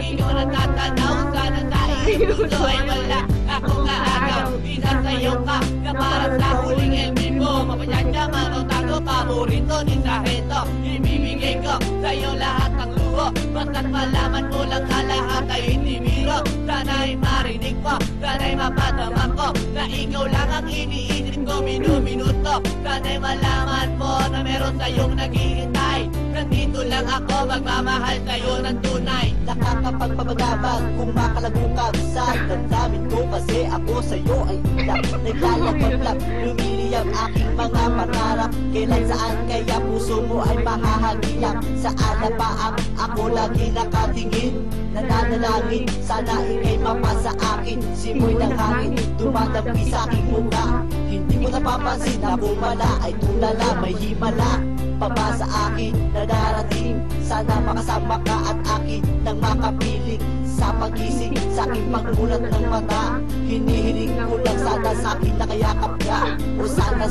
ikaw natatanaw, sana sa iyong puso ay wala akong naagaw. Isa sa'yo ka na para sa huling elmi mo. Mapayanya man o tago, paborito ni Sargento. Ibibigay ko sa'yo lahat ng luho, basta't malaman mo lang na lahat ay hindi biro. Sana'y marinig mo, sana'y mapadama ko na ikaw lang ang iniisip ko minuto. Sana'y malaman mo na meron tayong naghihintay. Nandito lang ako, magmamahal sa'yo ng tunay. Nakakapagpapagabag kung makalagukag sa damdamin ko, kasi ako sa'yo ay ilang naglalagpaglap. Lumili ang aking mga pangarap, kailan saan kaya puso mo ay mahahagilap. Saan na ba ang ako lagi nakatingin? Nananalangin, sana ikay mapasa akin. Simoy ng hangin, dumadampi sa aking mukha. Hindi mo napapansin na bumala ay tulala, may himala pa sa akin na darating. Sana makasama ka at akin nang makapiling sa pagising, sa aking pagmulat ng mata. Hinihiling ko lang sana sa akin nakayakap ka. O sana,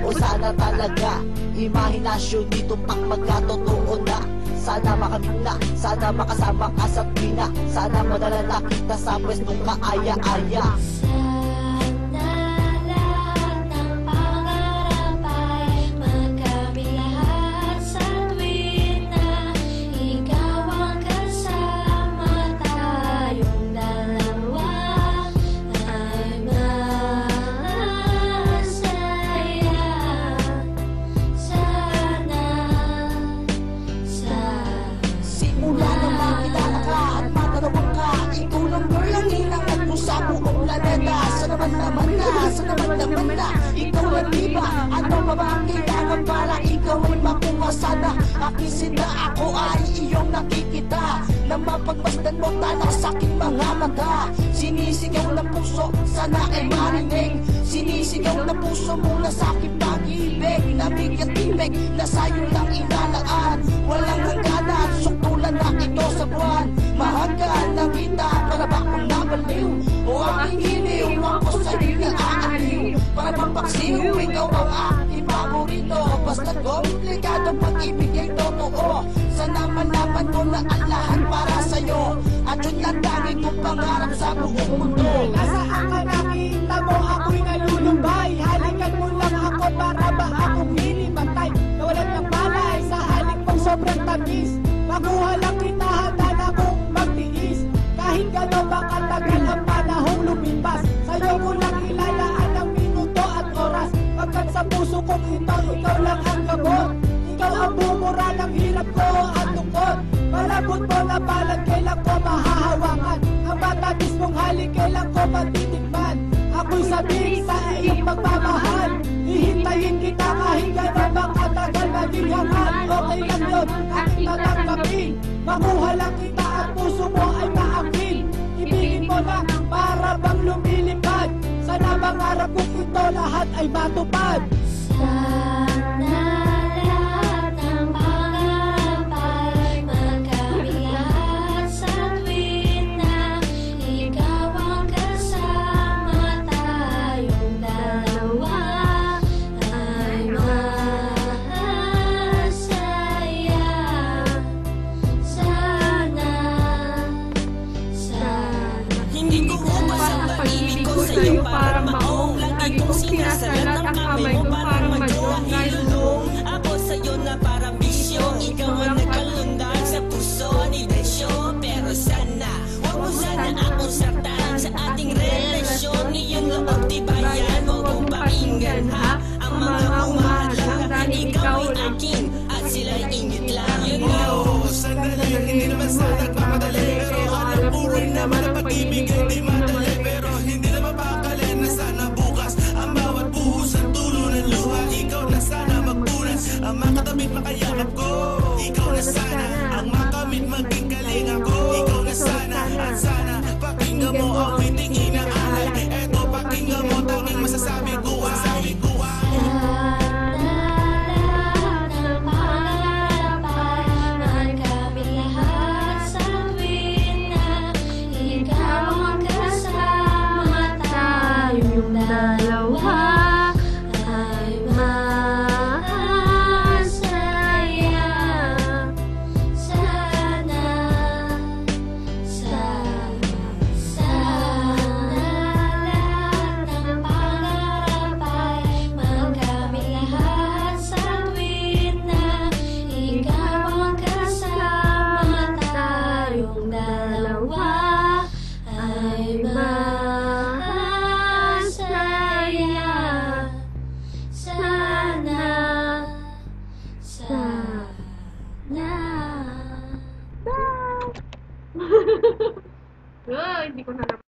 o sana talaga. Imahinasyon nito pang magkatotoo na. Sana makamit na, sana makasama ka sa tuwina. Sana madala na kita sa pwestong kaaya-aya. Ikaw lang diba? Ano pa ba ang kailangan para ikaw ay makuha? Sana aking sinda, ako ay iyong nakikita, na mapagmasdan mo talang sa aking mga mata. Sinisigaw ng puso, sana ay marinig. Sinisigaw ng puso mula sa aking pag-ibig. Lamig at timig na sa'yo lang inalaan. Walang hangganan, suktulan na ito sa buwan. Mahanggan ng kita, para ba kung nabaliw? O aking hiniw, ako sa'yo na aaliw. Para bang paksiw, ikaw ang aking paborito. Basta komplikado pag-ibig ay totoo. Sana malaman mo na ang lahat para sa'yo. At yun lang dahil kong pangarap sa buong mundo. Nasaan ka nakita mo ako'y nalulumbay? Halikan mo lang ako para ba akong hinimatay? Nawalan ng malay sa halik mong sobrang tamis. Makuha lang kita, handa na kong magtiis. Kahit gano'n ba katagal ang panahong lumipas, sa'yo ko lang ilalaan ang minuto at oras. Pagkat sa puso kong ito, ikaw lang ang gamot. Ikaw ang bumura ng hirap ko at tungkot. Malabot mo na palad, kailan ko mahahawakan. Ang matamis mong halik, kailan ko matitikman. Ako'y sabik sa iyong pagmamahal. Hihintayin kita kahit gano'n bang katagal maging hangal. Okay lang yun, aking tatanggapin. Makuha lang kita at puso mo ay maakin. Ibigin mo lang para bang lumilipad. Sana mangarap kong ito lahat ay matupad. Sana lahat ng pangarap ay magkabilang sa tuwin na ikaw ang kasama, tayong dalawa ay masaya. Sana Hindi ko ubas ang pag-ibig ko sa'yo para maong. Lagi kong sinasalat ang kamay ko para magawang ilulong. Ako sa'yo na parang bisyo, ikaw ang nagkalundan sa puso ni Desyo. Pero sana, huwag mo sana akong saktan sa ating relasyon. Iyong loob di ba yan, huwag mong pakinggan ha. Ang mga umahadlang dahil ikaw ay akin at sila'y ingit lang. You know, sandali, hindi naman sana nagmamadali. Pero alam ko rin naman ang pag-ibig ay di madali. Pero hindi na mapakali na sana bukas ang bawat buhos Hindi ko na